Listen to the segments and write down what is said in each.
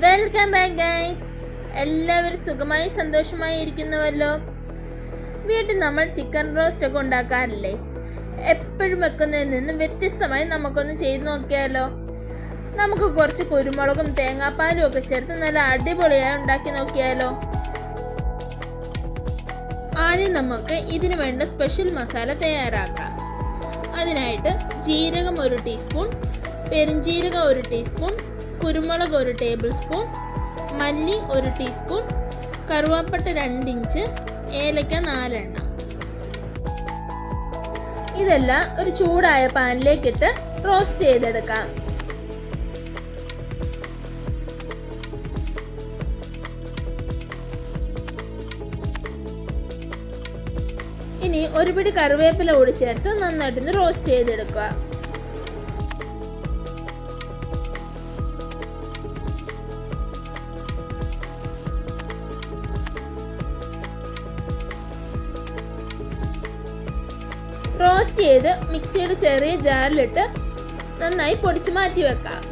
Welcome back guys. എല്ലാവരും സുഖമായി സന്തോഷമായി ഇരിക്കുന്നുവല്ലോ. വീട്ടിൽ നമ്മൾ ചിക്കൻ റോസ്റ്റ് ഒക്കെ ഉണ്ടാക്കാറില്ലേ? എപ്പോഴും വെക്കുന്നതിൽ നിന്ന് വ്യത്യസ്തമായി നമുക്കൊന്ന് ചെയ്ത് നോക്കിയാലോ. നമുക്ക് കുറച്ച് കുരുമുളകും തേങ്ങാപ്പാലും ഒക്കെ ചേർത്ത് നല്ല അടിപൊളിയായി ഉണ്ടാക്കി നോക്കിയാലോ. ആദ്യം നമുക്ക് ഇതിനു വേണ്ട സ്പെഷ്യൽ മസാല തയ്യാറാക്കാം. അതിനായിട്ട് ജീരകം 1 ടീസ്പൂൺ, പെരുംജീരകം 1 ടീസ്പൂൺ, കുരുമുളക് 1 ടേബിൾ സ്പൂൺ, മല്ലി 1 ടീസ്പൂൺ, കറുവാപ്പട്ട 2 ഇഞ്ച്, ഏലക്ക 4 എണ്ണം. ഇതെല്ലാം ഒരു ചൂടായ പാനിലേക്കിട്ട് റോസ്റ്റ് ചെയ്തെടുക്കാം. ഇനി ഒരു പിടി കറിവേപ്പില കൂടി ചേർത്ത് നന്നായിട്ടൊന്ന് റോസ്റ്റ് ചെയ്തെടുക്കുക. റോസ്റ്റ് ചെയ്ത് മിക്സിയുടെ ചെറിയ ജാറിലിട്ട് നന്നായി പൊടിച്ച് മാറ്റി വെക്കാം.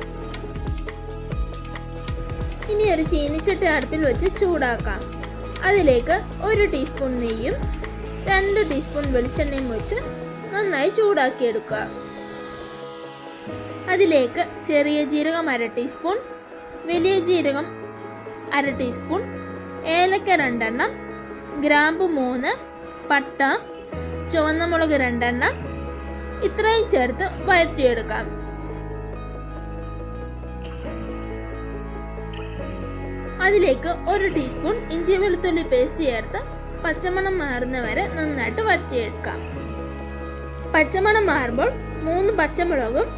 ഇനി ഒരു ചീനിച്ചട്ടി അടുപ്പിൽ വെച്ച് ചൂടാക്കാം. അതിലേക്ക് 1 ടീസ്പൂൺ നെയ്യും 2 ടീസ്പൂൺ വെളിച്ചെണ്ണയും ഒഴിച്ച് നന്നായി ചൂടാക്കിയെടുക്കുക. അതിലേക്ക് ചെറിയ ജീരകം 1/2 ടീസ്പൂൺ, വലിയ ജീരകം 1/2 ടീസ്പൂൺ, ഏലക്ക 2 എണ്ണം, ഗ്രാമ്പു 3, പട്ട, ചുവന്ന മുളക് 2 എണ്ണം, ഇത്രയും ചേർത്ത് വഴറ്റിയെടുക്കാം. അതിലേക്ക് 1 ടീസ്പൂൺ ഇഞ്ചി വെളുത്തുള്ളി പേസ്റ്റ് ചേർത്ത് പച്ചമണം മാറുന്ന വരെ നന്നായിട്ട് വഴറ്റിയെടുക്കാം. പച്ചമണം മാറുമ്പോൾ 3 പച്ചമുളകും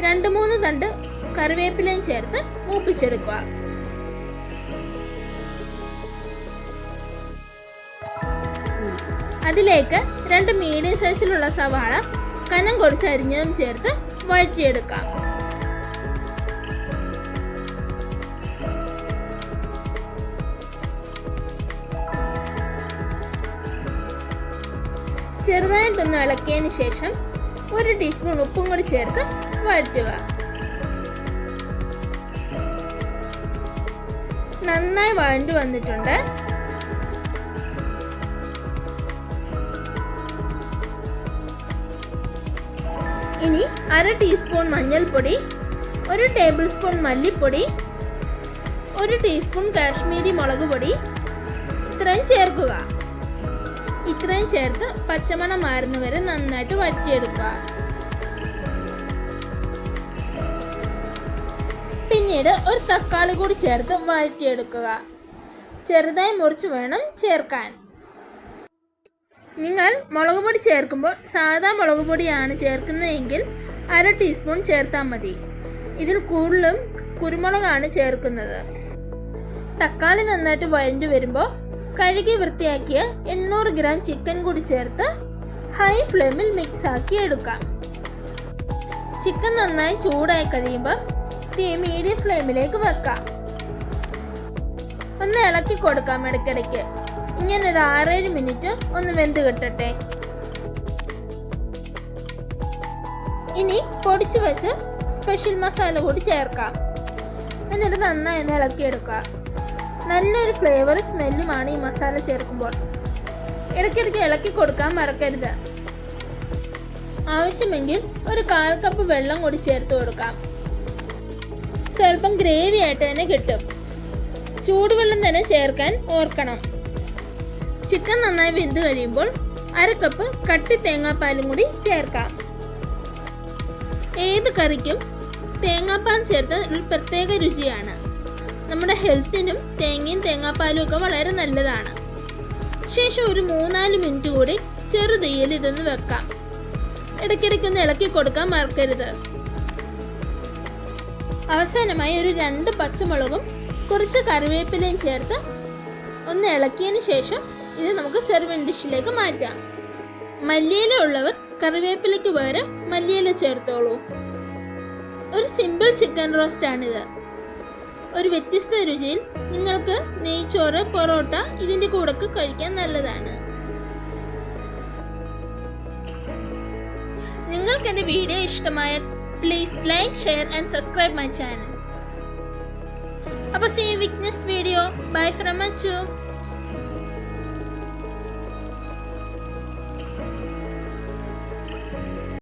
2-3 തണ്ട് കറിവേപ്പിലയും ചേർത്ത് മൂപ്പിച്ചെടുക്കുക. അതിലേക്ക് 2 മീഡിയം സൈസിലുള്ള സവാള കനം കുറച്ച് അരിഞ്ഞതും ചേർത്ത് വഴറ്റിയെടുക്കാം. ചെറുതായിട്ടൊന്ന് ഇളക്കിയതിന് ശേഷം 1 ടീസ്പൂൺ ഉപ്പും കൂടി ചേർത്ത് വഴറ്റുക. നന്നായി വഴണ്ടു വന്നിട്ടുണ്ട്. ഇനി 1/2 ടീസ്പൂൺ മഞ്ഞൾപ്പൊടി, 1 ടേബിൾ സ്പൂൺ മല്ലിപ്പൊടി, 1 ടീസ്പൂൺ കാശ്മീരി മുളക് പൊടി ഇത്രയും ചേർക്കുക. ഇത്രയും ചേർത്ത് പച്ചമണം മാറുന്നവരെ നന്നായിട്ട് വഴറ്റിയെടുക്കുക. പിന്നീട് ഒരു തക്കാളി കൂടി ചേർത്ത് വഴറ്റിയെടുക്കുക. ചെറുതായി മുറിച്ച് വേണം ചേർക്കാൻ. നിങ്ങൾ മുളക് പൊടി ചേർക്കുമ്പോൾ സാധാ മുളക് പൊടിയാണ് ചേർക്കുന്നതെങ്കിൽ 1/2 ടീസ്പൂൺ ചേർത്താൽ മതി. ഇതിൽ കൂടുതലും കുരുമുളകാണ് ചേർക്കുന്നത്. തക്കാളി നന്നായിട്ട് വഴഞ്ഞു വരുമ്പോൾ കഴുകി വൃത്തിയാക്കിയ 800 ഗ്രാം ചിക്കൻ കൂടി ചേർത്ത് ഹൈ ഫ്ലെയിമിൽ മിക്സ് ആക്കി എടുക്കാം. ചിക്കൻ നന്നായി ചൂടായി കഴിയുമ്പോൾ തീ മീഡിയം ഫ്ലെയിമിലേക്ക് വെക്കാം. ഒന്ന് ഇളക്കി കൊടുക്കാം ഇടയ്ക്കിടയ്ക്ക്. ഇങ്ങനെ ഒരു 6-7 മിനിറ്റ് ഒന്ന് വെന്ത് കിട്ടട്ടെ. ഇനി പൊടിച്ചു വെച്ച് സ്പെഷ്യൽ മസാല കൂടി ചേർക്കാം. എന്നിട്ട് നന്നായി ഒന്ന് ഇളക്കിയെടുക്കുക. നല്ലൊരു ഫ്ലേവർ സ്മെല്ലുമാണ് ഈ മസാല ചേർക്കുമ്പോൾ. ഇടയ്ക്കിടയ്ക്ക് ഇളക്കി കൊടുക്കാൻ മറക്കരുത്. ആവശ്യമെങ്കിൽ ഒരു 1/4 കപ്പ് വെള്ളം കൂടി ചേർത്ത് കൊടുക്കാം. സ്വല്പം ഗ്രേവി ആയിട്ട് തന്നെ കിട്ടും. ചൂടുവെള്ളം തന്നെ ചേർക്കാൻ ഓർക്കണം. ചിക്കൻ നന്നായി വെന്ത് കഴിയുമ്പോൾ 1/2 കപ്പ് കട്ടി തേങ്ങാപ്പാലും കൂടി ചേർക്കാം. ഏത് കറിക്കും തേങ്ങാപ്പാൽ ചേർത്ത് ഒരു പ്രത്യേക രുചിയാണ്. നമ്മുടെ ഹെൽത്തിനും തേങ്ങയും തേങ്ങാപ്പാലും ഒക്കെ വളരെ നല്ലതാണ്. ശേഷം ഒരു 3-4 മിനിറ്റ് കൂടി ചെറുതീയിൽ ഇതൊന്ന് വെക്കാം. ഇടയ്ക്കിടയ്ക്കൊന്ന് ഇളക്കി കൊടുക്കാൻ മറക്കരുത്. അവസാനമായി ഒരു 2 പച്ചമുളകും കുറച്ച് കറിവേപ്പിലയും ചേർത്ത് ഒന്ന് ഇളക്കിയതിന് ശേഷം ഇത് നമുക്ക് സെർവിങ് ഡിഷിലേക്ക് മാറ്റാം. മല്ലിയില ഉള്ളവർ കറിവേപ്പിലയ്ക്ക് പകരം മല്ലിയില ചേർത്തോളൂ. ഒരു സിമ്പിൾ ചിക്കൻ റോസ്റ്റ് ആണിത്. ഒരു വ്യത്യസ്ത രുചിയിൽ നിങ്ങൾക്ക് നെയ്ച്ചോറ്, പൊറോട്ട ഇതിൻ്റെ കൂടെ കഴിക്കാൻ നല്ലതാണ്. നിങ്ങൾക്ക് എൻ്റെ വീഡിയോ ഇഷ്ടമായ please like, share and subscribe my channel. അപ്പോൾ see with next video. Bye from Achu.